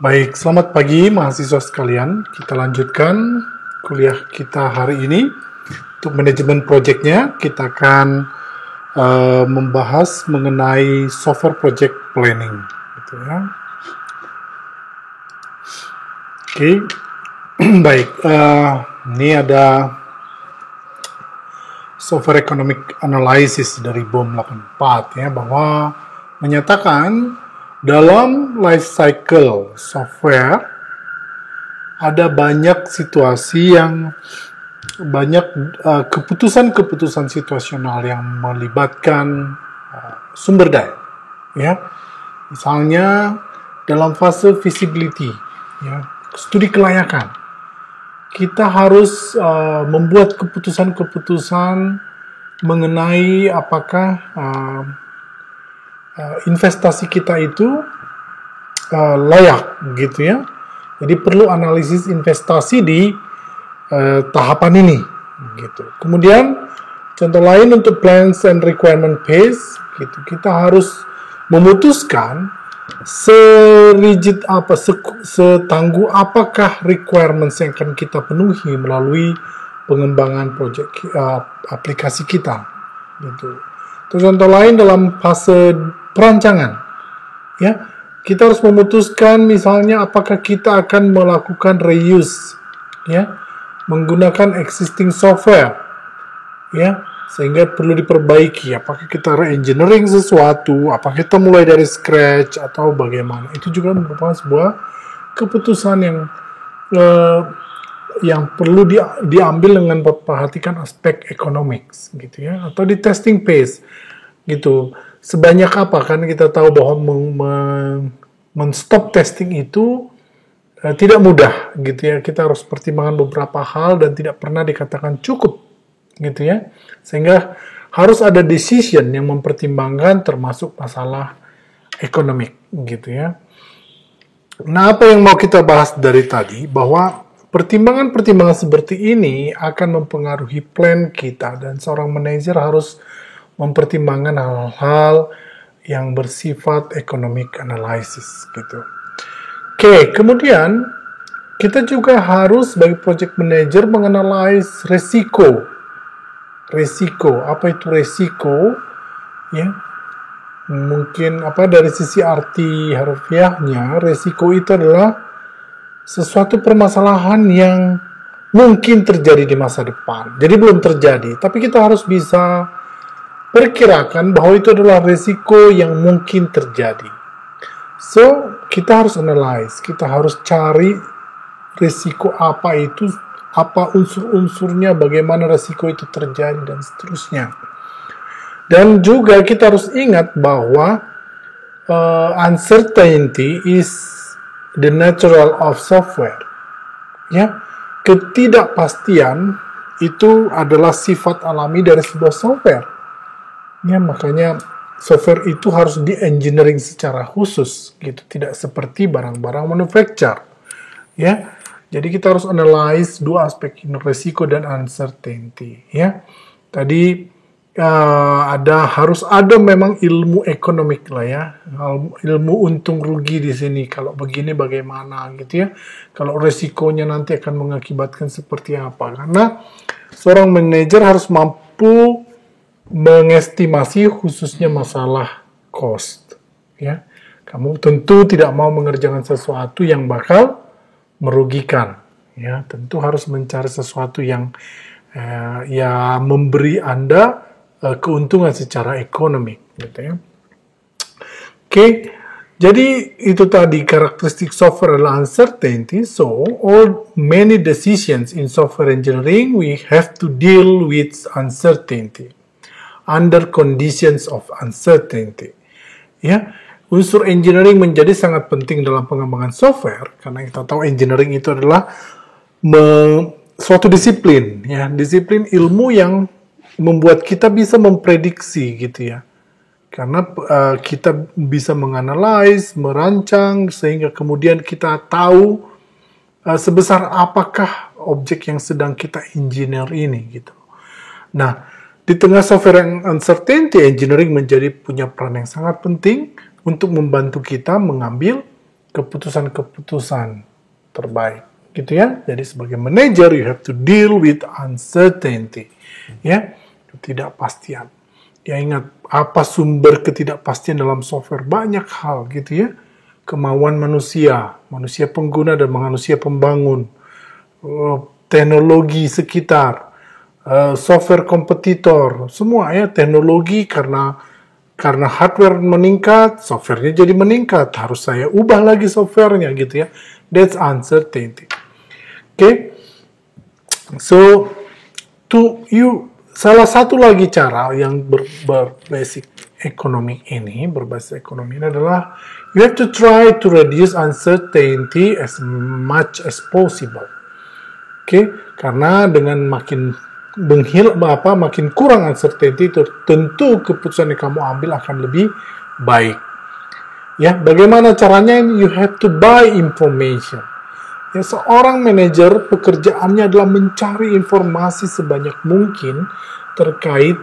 Baik, selamat pagi mahasiswa sekalian. Kita lanjutkan kuliah kita hari ini. Untuk manajemen proyeknya, kita akan membahas mengenai software project planning. Gitu ya. Oke, baik. Ini ada software economic analysis dari BOM 84 ya, bahwa menyatakan dalam life cycle software ada banyak situasi yang banyak keputusan-keputusan situasional yang melibatkan sumber daya, ya. Misalnya dalam fase feasibility, ya, studi kelayakan, kita harus membuat keputusan-keputusan mengenai apakah investasi kita itu layak, gitu ya. Jadi perlu analisis investasi di tahapan ini, gitu. Kemudian contoh lain untuk plans and requirement phase, gitu. Kita harus memutuskan serigid apa, setangguh apakah requirements yang akan kita penuhi melalui pengembangan proyek aplikasi kita, gitu. Terus contoh lain dalam fase perancangan, ya, kita harus memutuskan misalnya apakah kita akan melakukan reuse, ya, menggunakan existing software, ya, sehingga perlu diperbaiki. Apakah kita re-engineering sesuatu, apakah kita mulai dari scratch atau bagaimana? Itu juga merupakan sebuah keputusan yang perlu diambil dengan memperhatikan aspek economics, gitu ya, atau di testing phase, gitu. Sebanyak apa, kan kita tahu bahwa men-stop testing itu tidak mudah, gitu ya. Kita harus pertimbangkan beberapa hal dan tidak pernah dikatakan cukup, gitu ya. Sehingga harus ada decision yang mempertimbangkan termasuk masalah ekonomik, gitu ya. Nah, apa yang mau kita bahas dari tadi, bahwa pertimbangan-pertimbangan seperti ini akan mempengaruhi plan kita, dan seorang manajer harus mempertimbangkan hal-hal yang bersifat economic analysis, gitu. Oke, kemudian kita juga harus sebagai project manager menganalisis resiko. Resiko, apa itu resiko? Ya, mungkin dari sisi arti harfiahnya, resiko itu adalah sesuatu permasalahan yang mungkin terjadi di masa depan. Jadi belum terjadi, tapi kita harus bisa perkirakan bahwa itu adalah resiko yang mungkin terjadi. So, kita harus analyze, kita harus cari resiko apa itu, apa unsur-unsurnya, bagaimana resiko itu terjadi, dan seterusnya. Dan juga kita harus ingat bahwa uncertainty is the natural of software. Ya, ketidakpastian itu adalah sifat alami dari sebuah software. Ya, makanya software itu harus di-engineering secara khusus, gitu, tidak seperti barang-barang manufacture, ya. Jadi kita harus analyze dua aspek ini, resiko dan uncertainty, ya. Tadi harus ada memang ilmu ekonomik lah, ya, ilmu untung rugi di sini. Kalau begini bagaimana, gitu ya. Kalau resikonya nanti akan mengakibatkan seperti apa, karena seorang manajer harus mampu mengestimasi khususnya masalah cost, ya. Kamu tentu tidak mau mengerjakan sesuatu yang bakal merugikan, ya. Tentu harus mencari sesuatu yang ya memberi Anda keuntungan secara ekonomi, gitu ya. Oke, jadi itu tadi karakteristik software adalah uncertainty. So many decisions in software engineering we have to deal with uncertainty under conditions of uncertainty, ya. Unsur engineering menjadi sangat penting dalam pengembangan software, karena kita tahu engineering itu adalah suatu disiplin, ya, disiplin ilmu yang membuat kita bisa memprediksi, gitu ya. Karena kita bisa menganalisis, merancang, sehingga kemudian kita tahu sebesar apakah objek yang sedang kita engineer ini, gitu. Nah, di tengah software yang uncertainty, engineering punya peran yang sangat penting untuk membantu kita mengambil keputusan-keputusan terbaik, gitu ya. Jadi sebagai manager, you have to deal with uncertainty, ya, ketidakpastian. Ya ingat, apa sumber ketidakpastian dalam software? Banyak hal, gitu ya. Kemauan manusia pengguna dan manusia pembangun, teknologi sekitar, software kompetitor, semua ya, teknologi karena hardware meningkat, softwarenya jadi meningkat, harus saya ubah lagi softwarenya, gitu ya. That's uncertainty. Okay, so salah satu lagi cara yang berbasis ekonomi ini adalah you have to try to reduce uncertainty as much as possible. Oke, karena dengan makin kurang uncertainty, tentu keputusan yang kamu ambil akan lebih baik. Ya, bagaimana caranya? You have to buy information. Ya, seorang manajer pekerjaannya adalah mencari informasi sebanyak mungkin terkait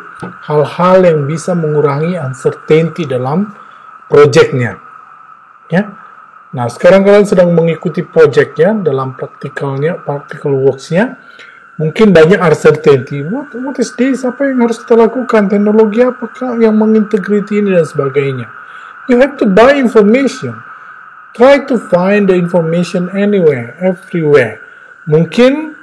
hal-hal yang bisa mengurangi uncertainty dalam proyeknya. Ya. Nah, sekarang kalian sedang mengikuti proyeknya dalam practical works-nya. Mungkin banyak uncertainty. What is this? Apa yang harus kita lakukan? Teknologi apakah yang mengintegriti ini dan sebagainya? You have to buy information. Try to find the information anywhere, everywhere. Mungkin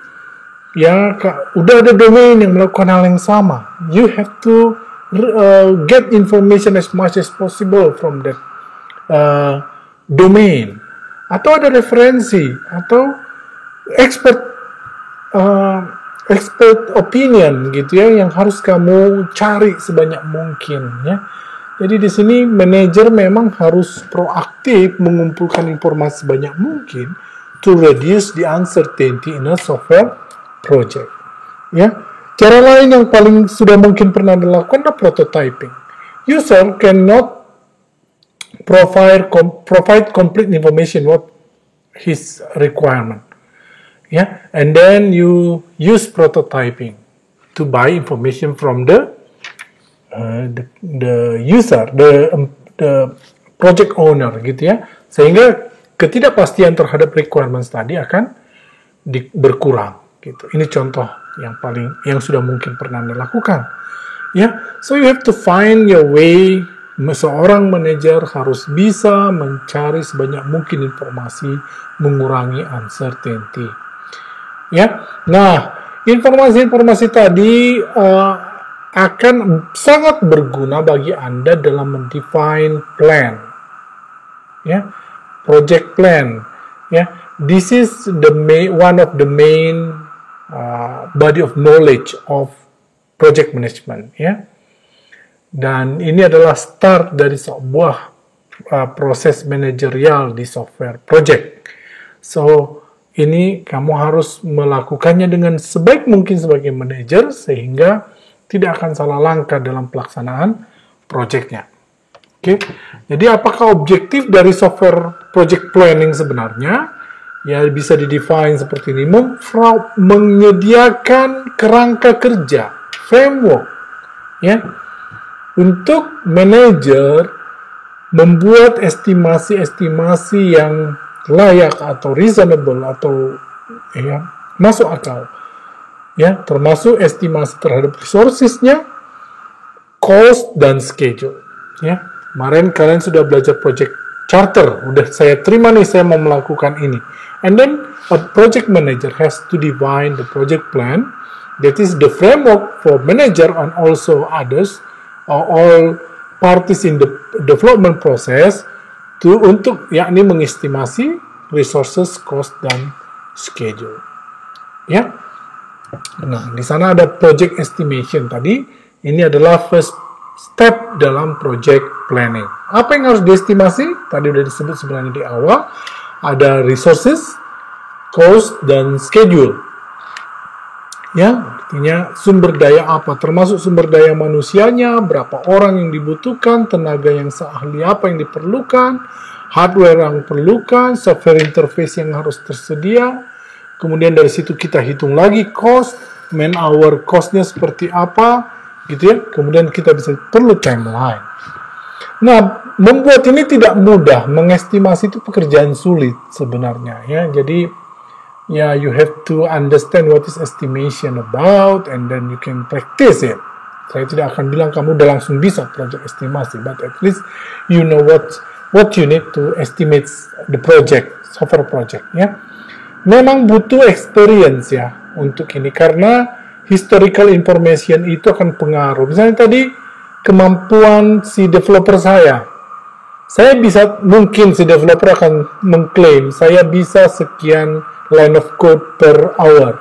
ya udah ada domain yang melakukan hal yang sama. You have to get information as much as possible from that domain. Atau ada referensi atau expert opinion, gitu ya, yang harus kamu cari sebanyak mungkin, ya. Jadi di sini manajer memang harus proaktif mengumpulkan informasi sebanyak mungkin to reduce the uncertainty in a software project. Ya, cara lain yang paling sudah mungkin pernah dilakukan adalah prototyping. User cannot provide complete information what his requirement. Yeah, and then you use prototyping to buy information from the user, the project owner, gitu ya, sehingga ketidakpastian terhadap requirements tadi akan berkurang, gitu. Ini contoh yang sudah mungkin pernah dilakukan, ya. So you have to find your way. Seorang manajer harus bisa mencari sebanyak mungkin informasi, mengurangi uncertainty, ya. Nah, informasi-informasi tadi akan sangat berguna bagi Anda dalam mendefine plan, ya, project plan, ya. This is one of the main body of knowledge of project management, ya. Dan ini adalah start dari sebuah proses manajerial di software project. So ini kamu harus melakukannya dengan sebaik mungkin sebagai manajer sehingga tidak akan salah langkah dalam pelaksanaan proyeknya. Oke, jadi apakah objektif dari software project planning sebenarnya? Ya, bisa didefine seperti ini: menyediakan kerangka kerja, framework, ya, untuk manajer membuat estimasi-estimasi yang layak atau reasonable atau ya masuk akal. Ya, termasuk estimasi terhadap resources-nya, cost, dan schedule. Ya, kemarin kalian sudah belajar project charter. Udah saya terima nih, saya mau melakukan ini. And then, a project manager has to define the project plan. That is the framework for manager and also others, all parties in the development process, untuk yakni mengestimasi resources, cost, dan schedule. Ya. Nah, di sana ada project estimation tadi. Ini adalah first step dalam project planning. Apa yang harus diestimasi? Tadi sudah disebut sebenarnya di awal. Ada resources, cost, dan schedule. Ya, artinya sumber daya apa? Termasuk sumber daya manusianya, berapa orang yang dibutuhkan, tenaga yang seahli apa yang diperlukan, hardware yang diperlukan, software interface yang harus tersedia. Kemudian dari situ kita hitung lagi cost, man hour cost-nya seperti apa, gitu ya. Kemudian kita bisa perlu timeline. Nah, membuat ini tidak mudah. Mengestimasi itu pekerjaan sulit sebenarnya, ya. Jadi ya, you have to understand what is estimation about, and then you can practice it. Saya tidak akan bilang kamu udah langsung bisa project estimasi, but at least you know what you need to estimate the project, software project, ya. Memang butuh experience ya untuk ini, karena historical information itu akan pengaruh. Misalnya tadi kemampuan si developer saya bisa, mungkin si developer akan mengklaim saya bisa sekian line of code per hour,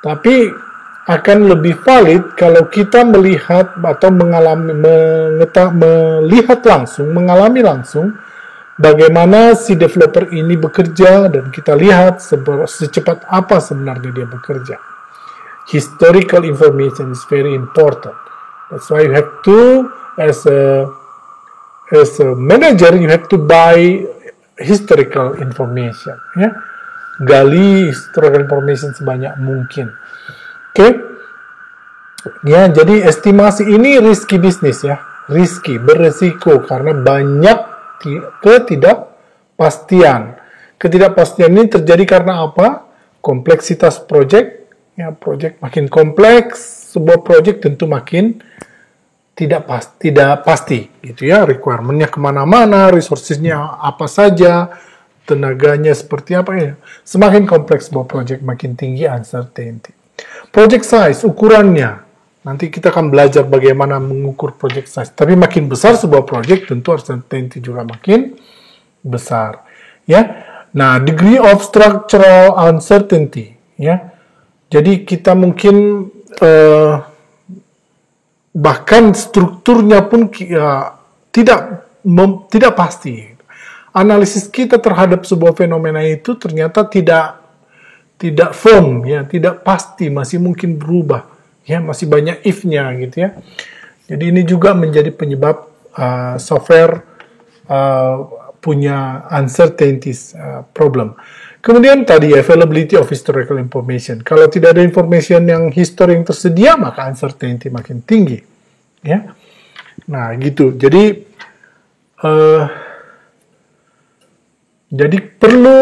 tapi akan lebih valid kalau kita melihat atau mengalami langsung bagaimana si developer ini bekerja, dan kita lihat secepat apa sebenarnya dia bekerja. Historical information is very important. That's why you have to, as a manager, you have to buy historical information. Ya, gali historical information sebanyak mungkin. Oke, ya, jadi estimasi ini risky bisnis ya, beresiko karena banyak ketidakpastian. Ketidakpastian ini terjadi karena apa? Kompleksitas project, ya, project makin kompleks, sebuah project tentu makin tidak pasti, gitu ya. Requirement-nya kemana-mana, resources-nya apa saja, tenaganya seperti apa ya. Semakin kompleks sebuah project, makin tinggi uncertainty. Project size, ukurannya. Nanti kita akan belajar bagaimana mengukur project size. Tapi makin besar sebuah project, tentu uncertainty juga makin besar. Ya. Nah, degree of structural uncertainty. Ya. Jadi kita mungkin bahkan strukturnya pun tidak pasti. Analisis kita terhadap sebuah fenomena itu ternyata tidak firm, ya, tidak pasti, masih mungkin berubah, ya, masih banyak if-nya gitu ya. Jadi ini juga menjadi penyebab software punya uncertainties problem. Kemudian tadi availability of historical information. Kalau tidak ada information yang history yang tersedia, maka uncertainty makin tinggi, ya. Nah, gitu. Jadi perlu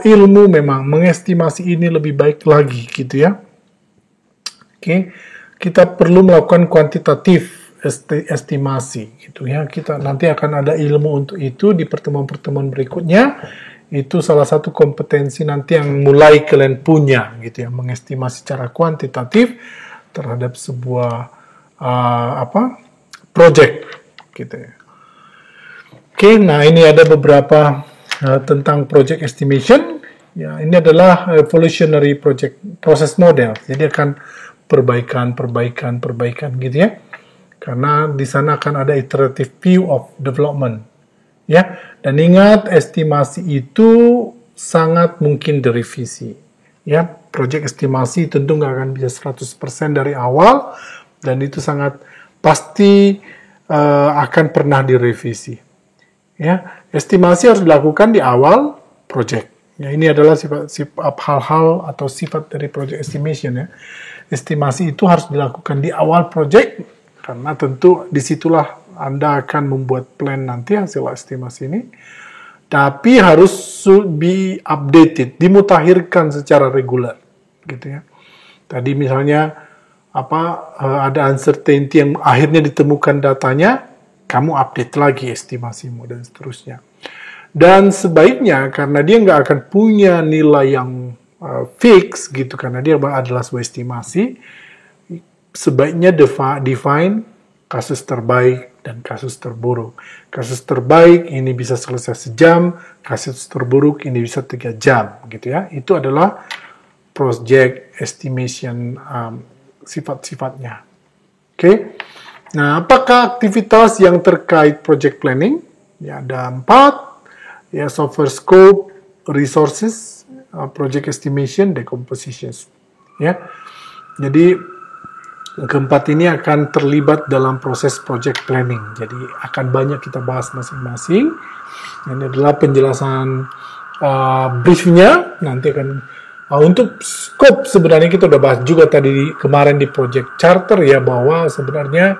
ilmu memang mengestimasi ini lebih baik lagi, gitu ya. Oke, kita perlu melakukan kuantitatif estimasi, gitu ya. Kita nanti akan ada ilmu untuk itu di pertemuan-pertemuan berikutnya. Itu salah satu kompetensi nanti yang mulai kalian punya, gitu ya, mengestimasi secara kuantitatif terhadap sebuah project, gitu ya. Oke, nah ini ada beberapa tentang project estimation. Ya, ini adalah evolutionary project process model. Jadi akan perbaikan gitu ya. Karena di sana akan ada iterative view of development. Ya, dan ingat estimasi itu sangat mungkin direvisi. Ya, project estimasi tentu nggak akan bisa 100% dari awal, dan itu sangat pasti akan pernah direvisi. Ya, estimasi harus dilakukan di awal project. Ya, ini adalah hal-hal atau sifat dari project estimation ya. Estimasi itu harus dilakukan di awal project, karena tentu disitulah Anda akan membuat plan nanti hasil estimasi ini. Tapi harus be updated, dimutakhirkan secara reguler, gitu ya. Tadi misalnya ada uncertainty yang akhirnya ditemukan datanya, kamu update lagi estimasimu dan seterusnya. Dan sebaiknya, karena dia nggak akan punya nilai yang fix gitu, karena dia adalah sebuah estimasi, sebaiknya define kasus terbaik dan kasus terburuk. Kasus terbaik ini bisa selesai sejam, kasus terburuk ini bisa 3 jam, gitu ya. Itu adalah project estimation sifat-sifatnya. Oke. Nah, apakah aktivitas yang terkait project planning? Ya, ada 4. Ya, software scope, resources, project estimation, decomposition. Ya. Jadi keempat ini akan terlibat dalam proses project planning. Jadi akan banyak kita bahas masing-masing. Ini adalah penjelasan briefnya. Nanti akan untuk scope sebenarnya kita udah bahas juga tadi kemarin di project charter ya, bahwa sebenarnya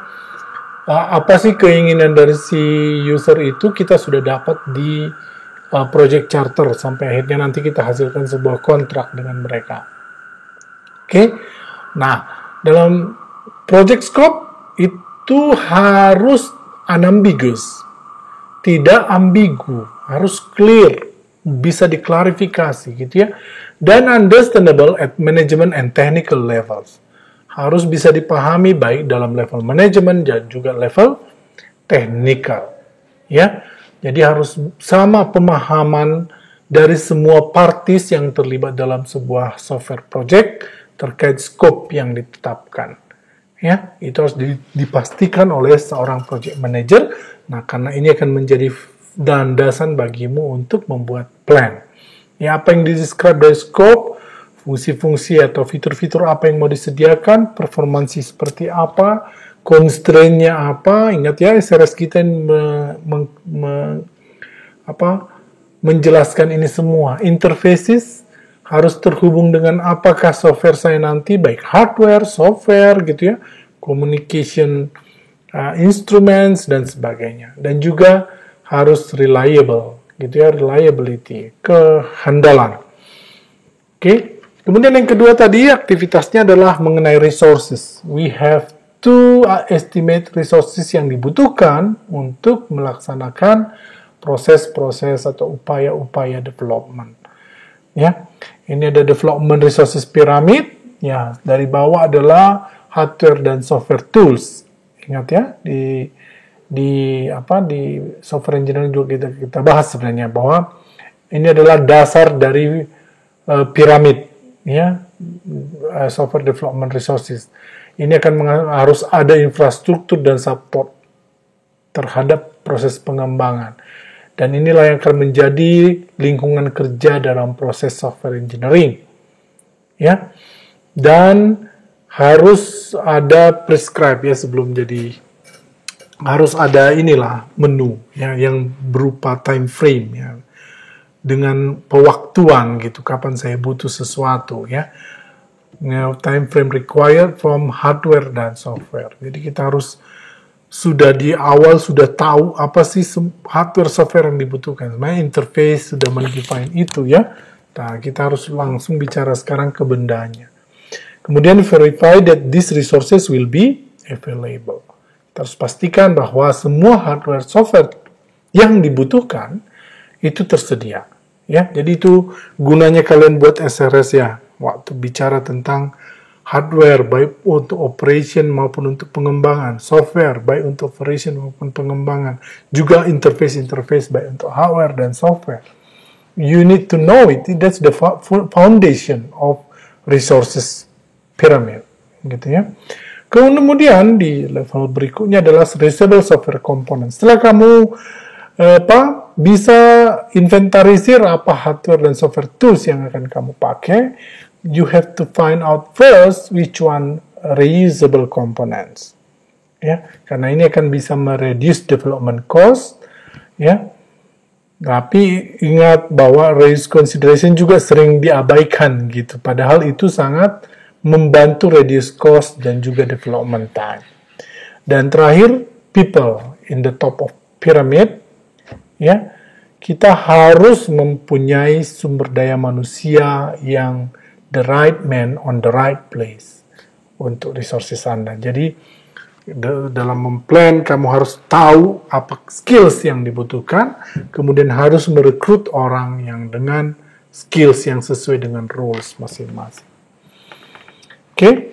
apa sih keinginan dari si user itu kita sudah dapat di project charter sampai akhirnya nanti kita hasilkan sebuah kontrak dengan mereka. Oke. Nah, dalam project scope itu harus unambiguous. Tidak ambigu, harus clear, bisa diklarifikasi gitu ya. Dan understandable at management and technical levels. Harus bisa dipahami baik dalam level manajemen dan juga level technical. Ya. Jadi harus sama pemahaman dari semua parties yang terlibat dalam sebuah software project terkait scope yang ditetapkan. Ya, itu harus dipastikan oleh seorang project manager. Nah, karena ini akan menjadi landasan bagimu untuk membuat plan. Ya, apa yang di-describe dari scope, fungsi-fungsi atau fitur-fitur apa yang mau disediakan, performansi seperti apa, constraint-nya apa. Ingat ya, SRS kita menjelaskan ini semua. Interfaces harus terhubung dengan apakah software saya nanti, baik hardware, software, gitu ya, communication instruments, dan sebagainya. Dan juga harus reliable, gitu ya, reliability, kehandalan. Oke. Kemudian yang kedua tadi, aktivitasnya adalah mengenai resources. We have to estimate resources yang dibutuhkan untuk melaksanakan proses-proses atau upaya-upaya development. Ya, ini ada development resources pyramid. Ya, dari bawah adalah hardware dan software tools. Ingat ya, di software engineering juga kita bahas sebenarnya bahwa ini adalah dasar dari piramid, ya, software development resources. Ini harus ada infrastruktur dan support terhadap proses pengembangan. Dan inilah yang akan menjadi lingkungan kerja dalam proses software engineering. Ya. Dan harus ada prescribe ya sebelum jadi, harus ada inilah menu ya, yang berupa time frame ya, dengan pewaktuan gitu, kapan saya butuh sesuatu ya. Time frame required from hardware dan software. Jadi kita harus sudah di awal sudah tahu apa sih hardware software yang dibutuhkan. Sebenarnya interface sudah mendefine itu ya. Nah, kita harus langsung bicara sekarang ke bendanya. Kemudian verify that these resources will be available. Kita harus pastikan bahwa semua hardware software yang dibutuhkan itu tersedia. Ya, jadi itu gunanya kalian buat SRS ya. Waktu bicara tentang hardware, baik untuk operation maupun untuk pengembangan, software, baik untuk operation maupun pengembangan, juga interface baik untuk hardware dan software. You need to know it. That's the foundation of resources pyramid, gitu ya. Kemudian di level berikutnya adalah reusable software component. Setelah kamu bisa inventarisir apa hardware dan software tools yang akan kamu pakai, you have to find out first which one reusable components. Ya, karena ini akan bisa mereduce development cost, ya. Tapi ingat bahwa reuse consideration juga sering diabaikan gitu. Padahal itu sangat membantu reduce cost dan juga development time. Dan terakhir, people in the top of pyramid, ya. Kita harus mempunyai sumber daya manusia yang the right man on the right place untuk resources Anda. Jadi dalam memplan kamu harus tahu apa skills yang dibutuhkan, kemudian harus merekrut orang yang dengan skills yang sesuai dengan roles masing-masing. Oke.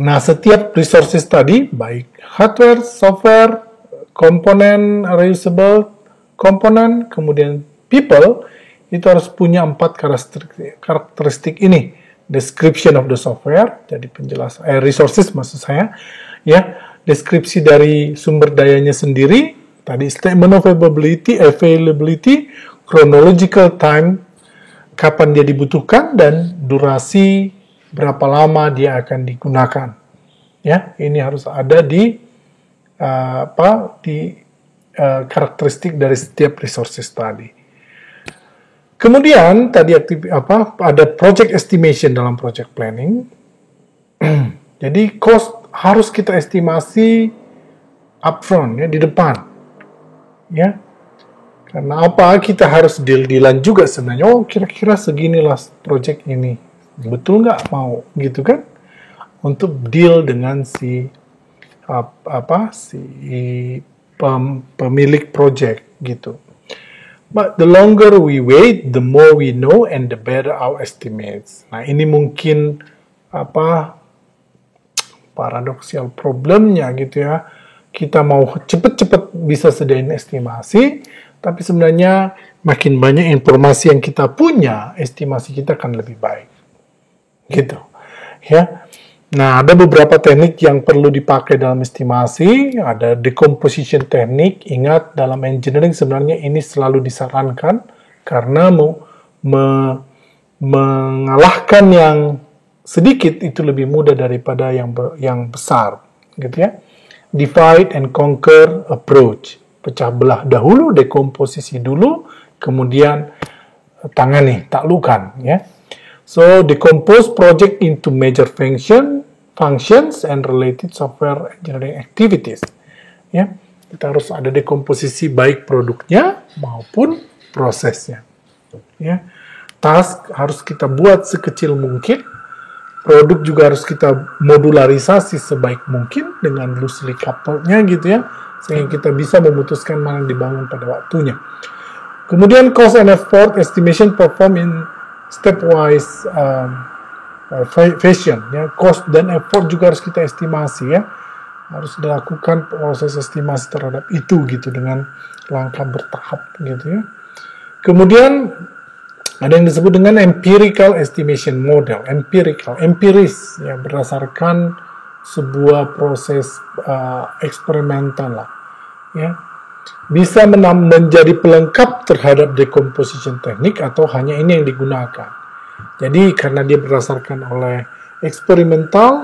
Nah, setiap resources tadi, baik hardware, software, komponen reusable, komponen, kemudian people, itu harus punya 4 karakteristik ini. Description of the software, jadi penjelasan, resources maksud saya, ya, deskripsi dari sumber dayanya sendiri, tadi statement of availability, chronological time, kapan dia dibutuhkan, dan durasi berapa lama dia akan digunakan. Ya, ini harus ada di karakteristik dari setiap resources tadi. Kemudian tadi ada project estimation dalam project planning. Jadi cost harus kita estimasi upfront, ya, di depan, ya. Karena apa? Kita harus deal-dealan juga sebenarnya. Oh, kira-kira seginilah project ini. Betul nggak mau, gitu kan? Untuk deal dengan si pemilik project, gitu. But the longer we wait, the more we know and the better our estimates. Nah, ini mungkin paradoksal problemnya, gitu ya. Kita mau cepet-cepet bisa sediain estimasi, tapi sebenarnya makin banyak informasi yang kita punya, estimasi kita akan lebih baik. Gitu. Ya. Nah, ada beberapa teknik yang perlu dipakai dalam estimasi. Ada decomposition teknik. Ingat, dalam engineering sebenarnya ini selalu disarankan karena mengalahkan yang sedikit itu lebih mudah daripada yang besar. Gitu ya. Divide and conquer approach. Pecah belah dahulu, dekomposisi dulu, kemudian tangani, taklukan, ya. So, decompose project into major functions and related software engineering activities. Ya, kita harus ada dekomposisi baik produknya maupun prosesnya. Ya, task harus kita buat sekecil mungkin. Produk juga harus kita modularisasi sebaik mungkin dengan loosely coupled-nya, gitu ya, sehingga kita bisa memutuskan mana yang dibangun pada waktunya. Kemudian cost and effort estimation perform in stepwise fashion, ya. Cost dan effort juga harus kita estimasi, ya. Harus dilakukan proses estimasi terhadap itu, gitu, dengan langkah bertahap, gitu ya. Kemudian ada yang disebut dengan empirical estimation model, empiris, ya, berdasarkan sebuah proses eksperimental lah, ya. Bisa menjadi pelengkap terhadap decomposition teknik atau hanya ini yang digunakan. Jadi karena dia berdasarkan oleh eksperimental,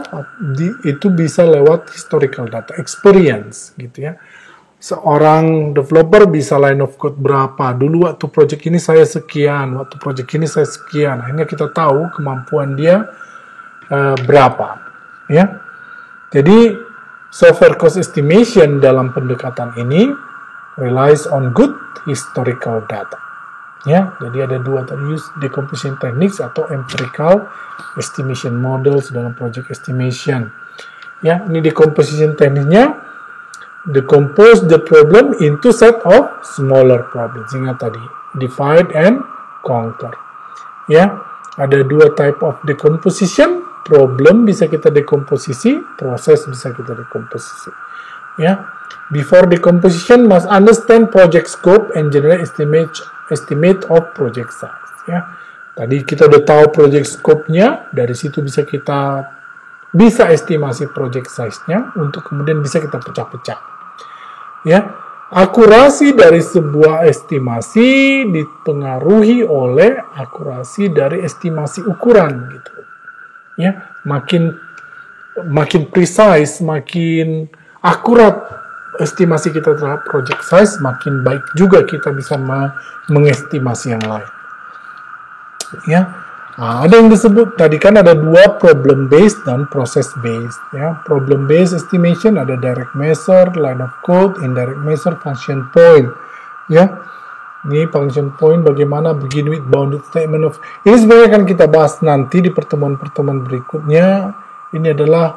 itu bisa lewat historical data, experience, gitu ya. Seorang developer bisa line of code berapa, dulu waktu project ini saya sekian, waktu project ini saya sekian, akhirnya kita tahu kemampuan dia berapa, ya. Jadi software cost estimation dalam pendekatan ini relies on good historical data, ya. Jadi ada dua tadi, use decomposition techniques atau empirical estimation models dalam project estimation, ya. Ini decomposition tekniknya, decompose the problem into set of smaller problems. Ingat tadi, divide and conquer. Ya, ada dua type of decomposition. Problem bisa kita dekomposisi, proses bisa kita dekomposisi. Ya, before decomposition must understand project scope and generate estimate of project size. Ya, tadi kita udah tahu project scope-nya, dari situ bisa estimasi project size-nya untuk kemudian bisa kita pecah-pecah. Ya, akurasi dari sebuah estimasi dipengaruhi oleh akurasi dari estimasi ukuran, gitu. Ya, makin precise, makin akurat estimasi kita terhadap project size, makin baik juga kita bisa mengestimasi yang lain. Ya. Nah, ada yang disebut tadi kan ada dua, problem based dan process based, ya. Problem based estimation ada direct measure, line of code, indirect measure, function point, ya. Ini function point bagaimana begin with bounded statement of, ini sebenarnya akan kita bahas nanti di pertemuan-pertemuan berikutnya. Ini adalah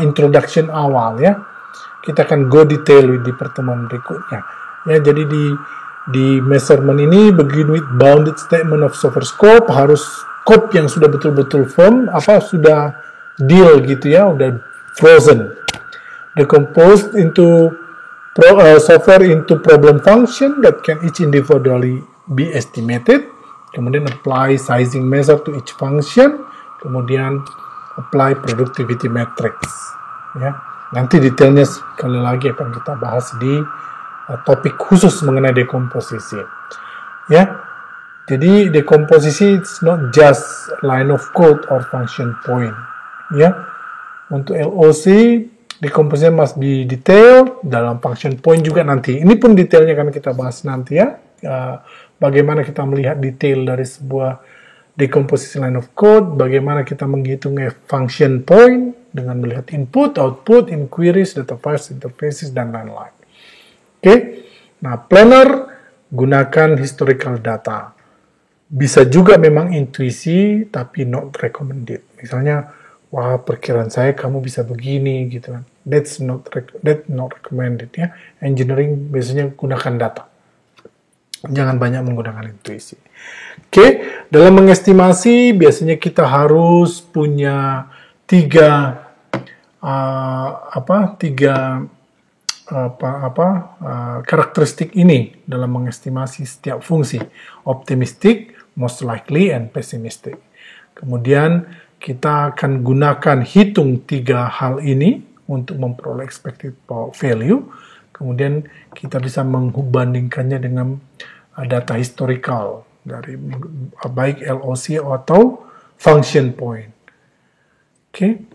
introduction awal, ya. Kita akan go detail di pertemuan berikutnya, ya. Jadi di measurement ini begin with bounded statement of software scope, harus scope yang sudah betul-betul firm, sudah deal, gitu ya, udah frozen. Decomposed into software into problem function that can each individually be estimated, kemudian apply sizing measure to each function, kemudian apply productivity metrics, ya. Nanti detailnya sekali lagi akan kita bahas di topik khusus mengenai dekomposisi, ya. Jadi dekomposisi it's not just line of code or function point, ya. Untuk LOC dekomposisi must be detailed, dalam function point juga nanti. Ini pun detailnya akan kita bahas nanti, ya. Bagaimana kita melihat detail dari sebuah dekomposisi line of code, bagaimana kita menghitung function point, dengan melihat input, output, inquiries, data files, interfaces, dan lain-lain. Oke, nah planner gunakan historical data. Bisa juga memang intuisi, tapi not recommended. Misalnya, wah perkiraan saya kamu bisa begini gitu kan. That's not recommended ya. Engineering biasanya gunakan data. Jangan banyak menggunakan intuisi. Oke, dalam mengestimasi biasanya kita harus punya tiga karakteristik ini dalam mengestimasi setiap fungsi. Optimistic, most likely, and pessimistic. Kemudian kita akan gunakan hitung tiga hal ini untuk memperoleh expected value. Kemudian kita bisa membandingkannya dengan data historical dari baik LOC atau function point. Oke.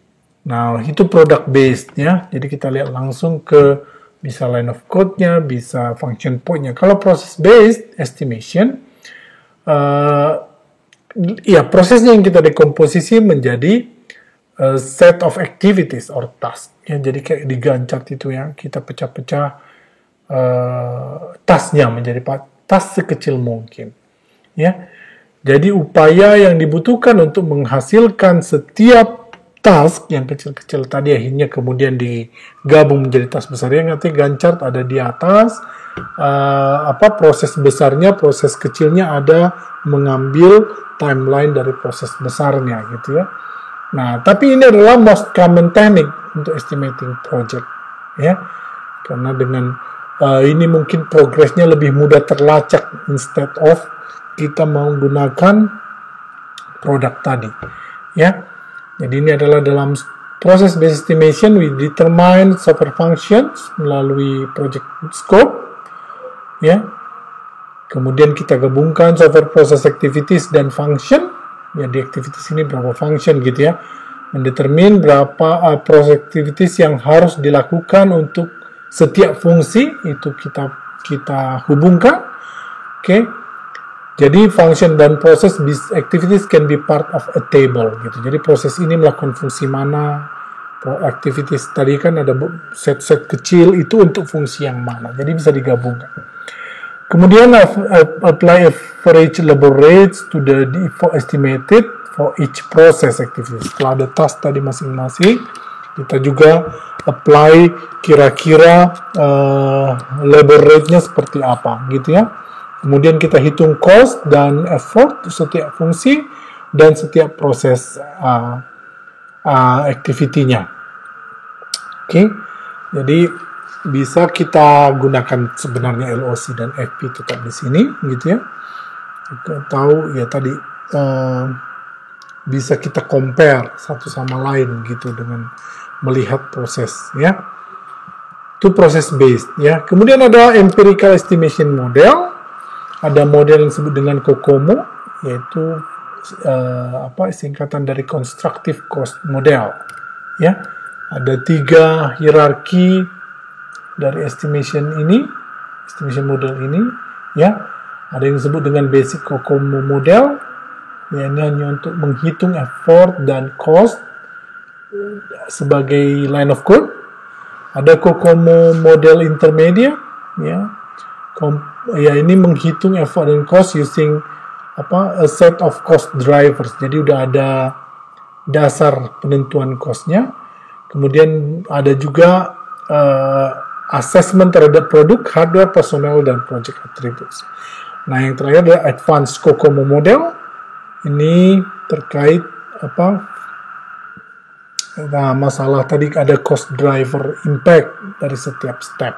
Nah, itu product based ya. Jadi kita lihat langsung ke bisa line of code-nya, bisa function point-nya. Kalau process based estimation prosesnya yang kita dekomposisi menjadi set of activities or task. Ya, jadi kayak di Gantt itu ya, kita pecah-pecah tasknya menjadi task sekecil mungkin. Ya, jadi upaya yang dibutuhkan untuk menghasilkan setiap task yang kecil-kecil tadi akhirnya kemudian digabung menjadi task besar. Yang nanti Gantt chart ada di atas, proses besarnya, proses kecilnya ada mengambil timeline dari proses besarnya gitu ya. Nah, tapi ini adalah most common technique untuk estimating project ya, karena dengan ini mungkin progresnya lebih mudah terlacak instead of kita menggunakan produk tadi ya. Jadi ini adalah dalam process based estimation we determine software functions melalui project scope ya. Kemudian kita gabungkan software process activities dan function. Ya, di activities ini berapa function gitu ya. Mendetermine berapa process activities yang harus dilakukan untuk setiap fungsi itu kita hubungkan. Oke. Jadi function dan proses activities can be part of a table gitu. Jadi proses ini melakukan fungsi mana, activities tadi kan ada set-set kecil itu untuk fungsi yang mana. Jadi bisa digabungkan. Kemudian apply average labor rates to the default estimated for each process activity. Setelah ada task tadi masing-masing, kita juga apply kira-kira labor rate-nya seperti apa gitu ya. Kemudian kita hitung cost dan effort setiap fungsi dan setiap proses activity-nya. Oke, jadi bisa kita gunakan sebenarnya LOC dan FP tetap di sini gitu ya. Tahu ya tadi bisa kita compare satu sama lain gitu dengan melihat proses ya. Itu proses based ya. Kemudian ada empirical estimation model. Ada model yang disebut dengan COCOMO, yaitu singkatan dari constructive cost model. Ya, ada 3 hierarki dari estimation model ini. Ya, ada yang disebut dengan basic COCOMO model, ya, ini hanya untuk menghitung effort dan cost sebagai line of code. Ada COCOMO model intermediate, ya. Ini menghitung effort dan cost using a set of cost drivers. Jadi udah ada dasar penentuan cost-nya. Kemudian ada juga assessment terhadap produk, hardware, personal, dan project attributes. Nah, yang terakhir adalah advanced COCOMO model. Ini terkait masalah tadi ada cost driver impact dari setiap step.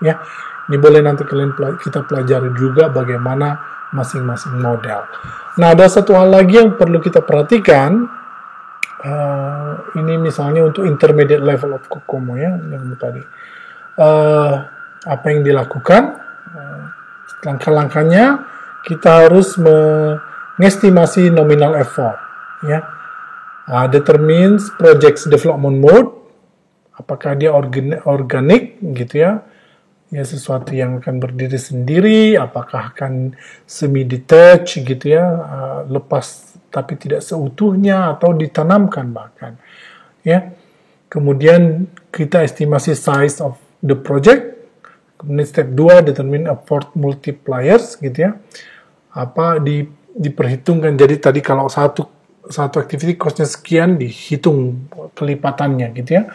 Ya. Ini boleh nanti kita pelajari juga bagaimana masing-masing model. Nah, ada satu hal lagi yang perlu kita perhatikan. Ini misalnya untuk intermediate level of COCOMO ya, yang tadi. Apa yang dilakukan? Langkah-langkahnya kita harus mengestimasi nominal effort. Ya, determines project's development mode. Apakah dia organik gitu ya? Ya, sesuatu yang akan berdiri sendiri, apakah akan semi-detached gitu ya, lepas tapi tidak seutuhnya atau ditanamkan bahkan. Ya, Kemudian kita estimasi size of the project. Kemudian step 2, determine effort multipliers gitu ya. Diperhitungkan. Jadi tadi kalau satu activity cost-nya sekian, dihitung kelipatannya gitu ya.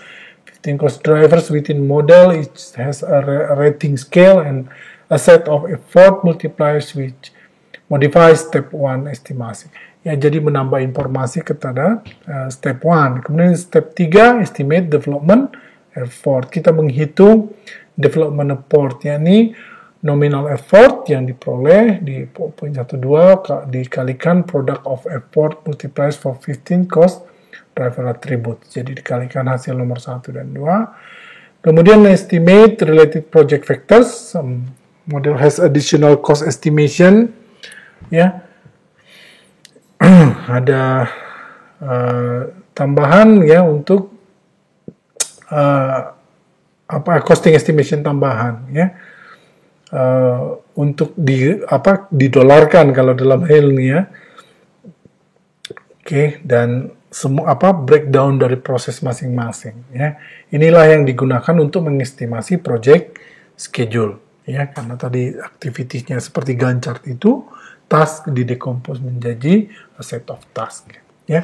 15 cost drivers within model, it has a rating scale and a set of effort multipliers which modifies step 1 estimasi. Ya, jadi menambah informasi kepada step 1. Kemudian step 3, estimate development effort. Kita menghitung development effort, yakni nominal effort yang diperoleh di poin 1.2 dikalikan product of effort multipliers for 15 cost driver attribute. Jadi dikalikan hasil nomor 1 dan 2. Kemudian estimate related project factors. Model has additional cost estimation. Ya, ada tambahan ya untuk costing estimation tambahan ya. Untuk didolarkan kalau dalam hal ini ya. Oke, dan semua breakdown dari proses masing-masing ya. Inilah yang digunakan untuk mengestimasi project schedule ya, karena tadi aktivitinya seperti Gantt chart itu task didecompose menjadi a set of task ya.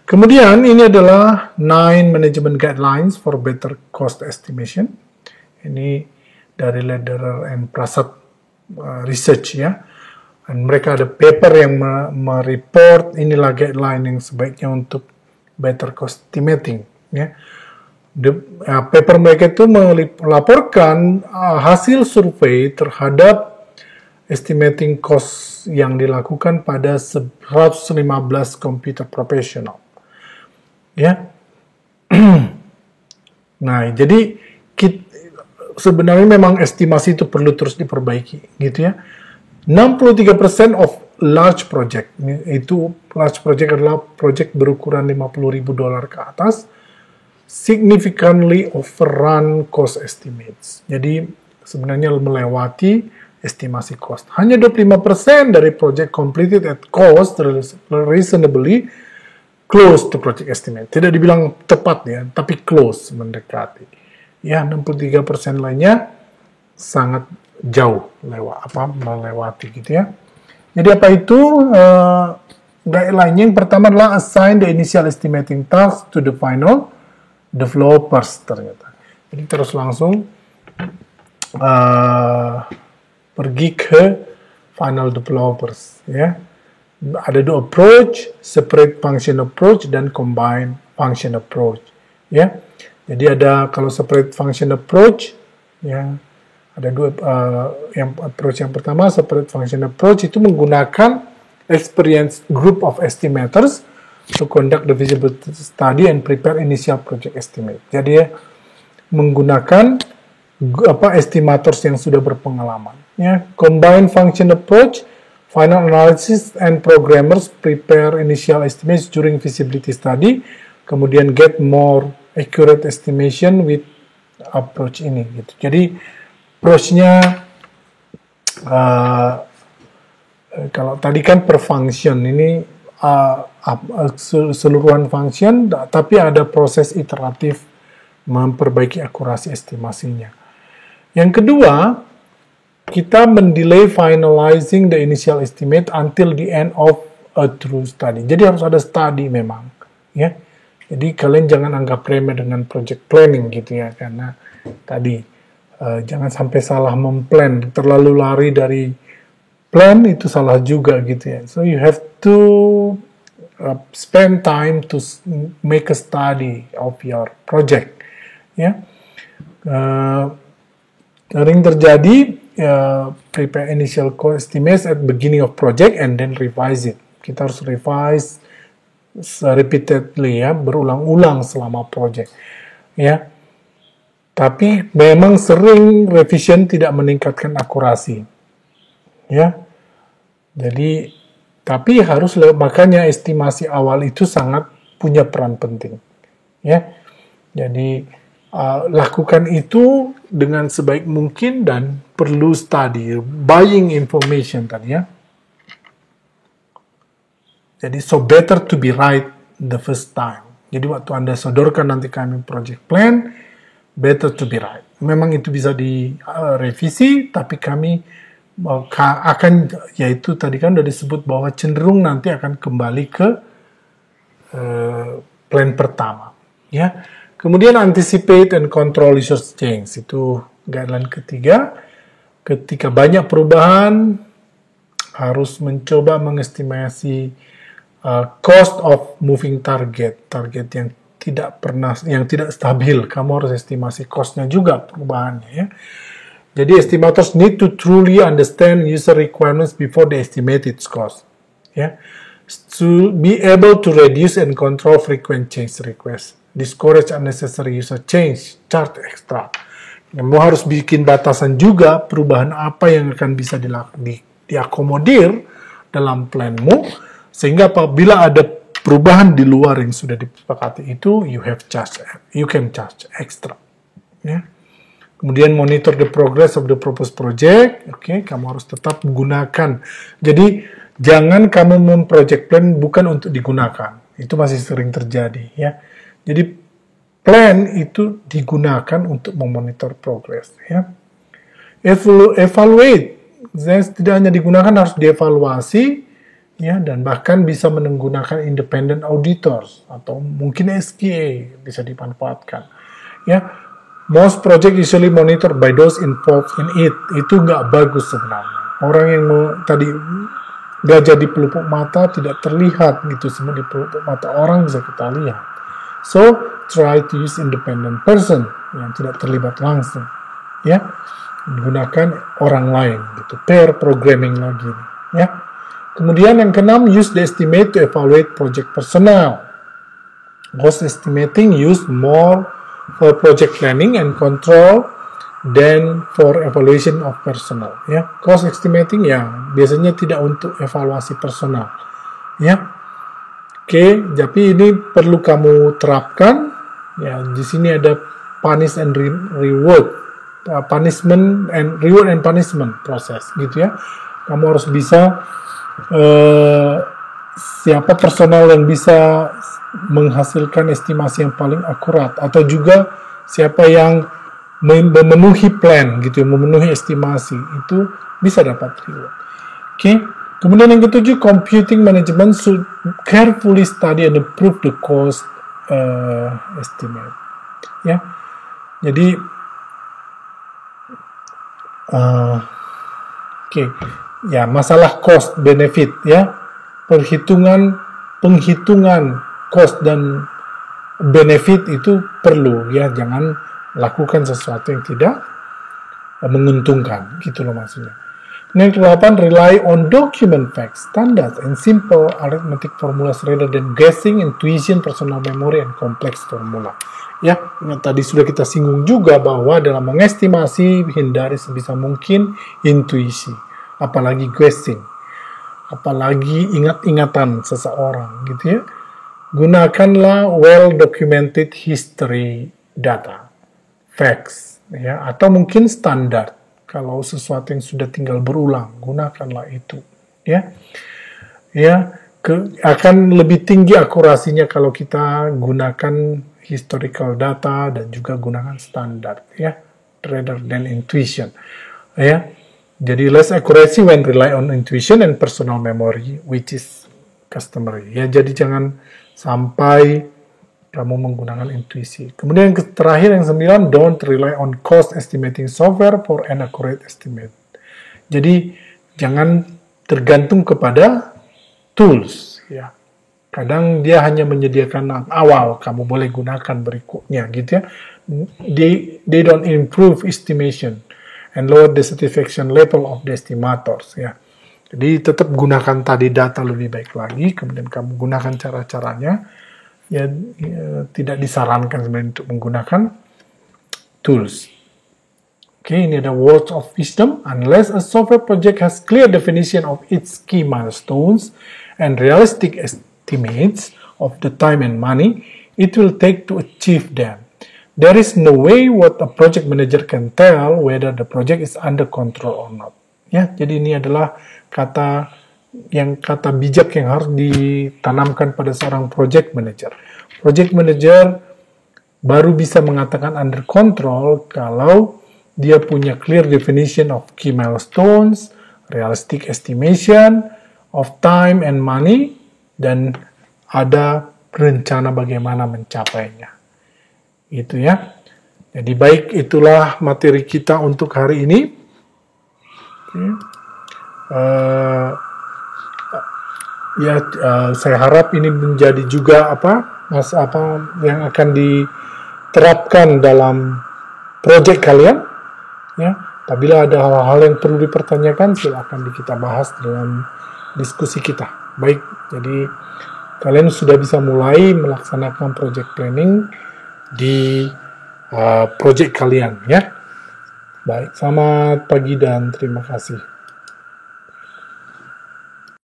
Kemudian ini adalah 9 management guidelines for better cost estimation. Ini dari Lederer and Prasad research ya. Dan mereka ada paper yang mereport inilah guideline yang sebaiknya untuk better cost estimating ya. Paper mereka itu melaporkan hasil survei terhadap estimating cost yang dilakukan pada 115 computer professional ya. Nah, jadi sebenarnya memang estimasi itu perlu terus diperbaiki gitu ya. 63% of large project, itu large project adalah project berukuran $50,000 ke atas, significantly overrun cost estimates. Jadi sebenarnya melewati estimasi cost. Hanya 25% dari project completed at cost reasonably close to project estimate. Tidak dibilang tepat ya, tapi close, mendekati. Ya, 63% lainnya sangat jauh melewati gitu ya. Jadi apa itu guideline yang pertama adalah assign the initial estimating task to the final developers ternyata. Jadi terus langsung pergi ke final developers ya. Ada dua approach, separate function approach dan combine function approach ya. Jadi ada kalau separate function approach ya, ada dua approach yang pertama separate function approach itu menggunakan experienced group of estimators to conduct the feasibility study and prepare initial project estimate. Jadi ya, menggunakan estimators yang sudah berpengalaman ya. Combine function approach, final analysis and programmers prepare initial estimates during feasibility study, kemudian get more accurate estimation with approach ini gitu. Jadi approach-nya kalau tadi kan per function, ini seluruhan function, tapi ada proses iteratif memperbaiki akurasi estimasinya. Yang kedua, kita mendelay finalizing the initial estimate until the end of a true study. Jadi harus ada study memang, ya. Jadi kalian jangan anggap remeh dengan project planning gitu ya, karena tadi jangan sampai salah memplan, terlalu lari dari plan itu salah juga gitu ya. So you have to spend time to make a study of your project, ya. Sering terjadi prepare initial cost estimates at beginning of project and then revise it. Kita harus revise repeatedly ya, berulang-ulang selama project ya. Tapi memang sering revision tidak meningkatkan akurasi ya. Jadi tapi harus makanya estimasi awal itu sangat punya peran penting ya. Jadi lakukan itu dengan sebaik mungkin dan perlu study, buying information tadi ya. Jadi so better to be right the first time Jadi waktu Anda sodorkan nanti kami project plan, better to be right. Memang itu bisa direvisi, tapi kami akan, yaitu tadi kan sudah disebut bahwa cenderung nanti akan kembali ke plan pertama. Ya. Kemudian anticipate and control user change, itu guideline ketiga. Ketika banyak perubahan, harus mencoba mengestimasi cost of moving target yang tidak stabil. Kamu harus estimasi cost-nya juga perubahannya, ya. Jadi estimators need to truly understand user requirements before they estimate its cost, ya. To be able to reduce and control frequent change requests, discourage unnecessary user change, charge extra. Kamu harus bikin batasan juga perubahan apa yang akan bisa diakomodir dalam planmu, sehingga apabila ada perubahan di luar yang sudah disepakati itu, you can charge extra. Ya. Kemudian monitor the progress of the proposed project. Oke, kamu harus tetap gunakan. Jadi jangan kamu memproject plan bukan untuk digunakan. Itu masih sering terjadi, ya. Jadi plan itu digunakan untuk memonitor progress, ya. Evaluate. Tidak hanya digunakan, harus dievaluasi, ya, dan bahkan bisa menggunakan independent auditors atau mungkin SQA bisa dimanfaatkan, ya. Most project usually monitored by those involved in it. Itu nggak bagus sebenarnya. Orang yang tadi gajah di pelupuk mata tidak terlihat gitu, semua di pelupuk mata orang bisa kita lihat. So try to use independent person yang tidak terlibat langsung, ya. Gunakan orang lain gitu, pair programming lagi, ya. Kemudian yang keenam, use the estimate to evaluate project personnel. Cost estimating used more for project planning and control than for evaluation of personnel, ya. Cost estimating ya biasanya tidak untuk evaluasi personal, ya. Oke, tapi ini perlu kamu terapkan, ya. Di sini ada punish and reward, punishment and reward and punishment proses, gitu ya. Kamu harus bisa siapa personal yang bisa menghasilkan estimasi yang paling akurat, atau juga siapa yang memenuhi plan gitu, memenuhi estimasi, itu bisa dapat reward. Oke. Kemudian yang ketujuh, computing management should carefully study and approve the cost estimate, ya. Jadi oke. Ya, masalah cost benefit, ya. Penghitungan cost dan benefit itu perlu, ya. Jangan lakukan sesuatu yang tidak menguntungkan, gitu loh maksudnya. Yang ke-8, rely on document facts, standards, and simple arithmetic formulas rather than guessing, intuition, personal memory, and complex formula. Ya, tadi sudah kita singgung juga bahwa dalam mengestimasi hindari sebisa mungkin intuisi, apalagi guessing, apalagi ingat-ingatan seseorang, gitu ya. Gunakanlah well-documented history data, facts, ya, atau mungkin standar. Kalau sesuatu yang sudah tinggal berulang, gunakanlah itu, ya. Ya, akan lebih tinggi akurasinya kalau kita gunakan historical data dan juga gunakan standar, ya, rather than intuition, ya. Jadi less accuracy when rely on intuition and personal memory, which is customary. Ya, jadi jangan sampai kamu menggunakan intuisi. Kemudian yang terakhir, yang 9, don't rely on cost estimating software for an accurate estimate. Jadi jangan tergantung kepada tools, ya. Kadang dia hanya menyediakan awal, kamu boleh gunakan berikutnya, gitu ya. They don't improve estimation and lower the satisfaction level of the estimators, ya. Jadi tetap gunakan tadi data lebih baik lagi, kemudian kamu gunakan cara-caranya. Ya, tidak disarankan sebenarnya untuk menggunakan tools. Oke, ini ada words of wisdom. Unless a software project has clear definition of its key milestones and realistic estimates of the time and money it will take to achieve them, there is no way what a project manager can tell whether the project is under control or not. Ya, jadi ini adalah kata bijak yang harus ditanamkan pada seorang project manager. Project manager baru bisa mengatakan under control kalau dia punya clear definition of key milestones, realistic estimation of time and money, dan ada rencana bagaimana mencapainya. Itu ya. Jadi baik, itulah materi kita untuk hari ini. Saya harap ini menjadi juga apa yang akan diterapkan dalam proyek kalian. Ya, apabila ada hal-hal yang perlu dipertanyakan, silakan kita bahas dalam diskusi kita. Baik, jadi kalian sudah bisa mulai melaksanakan project planning di project kalian, ya. Baik, selamat pagi dan terima kasih.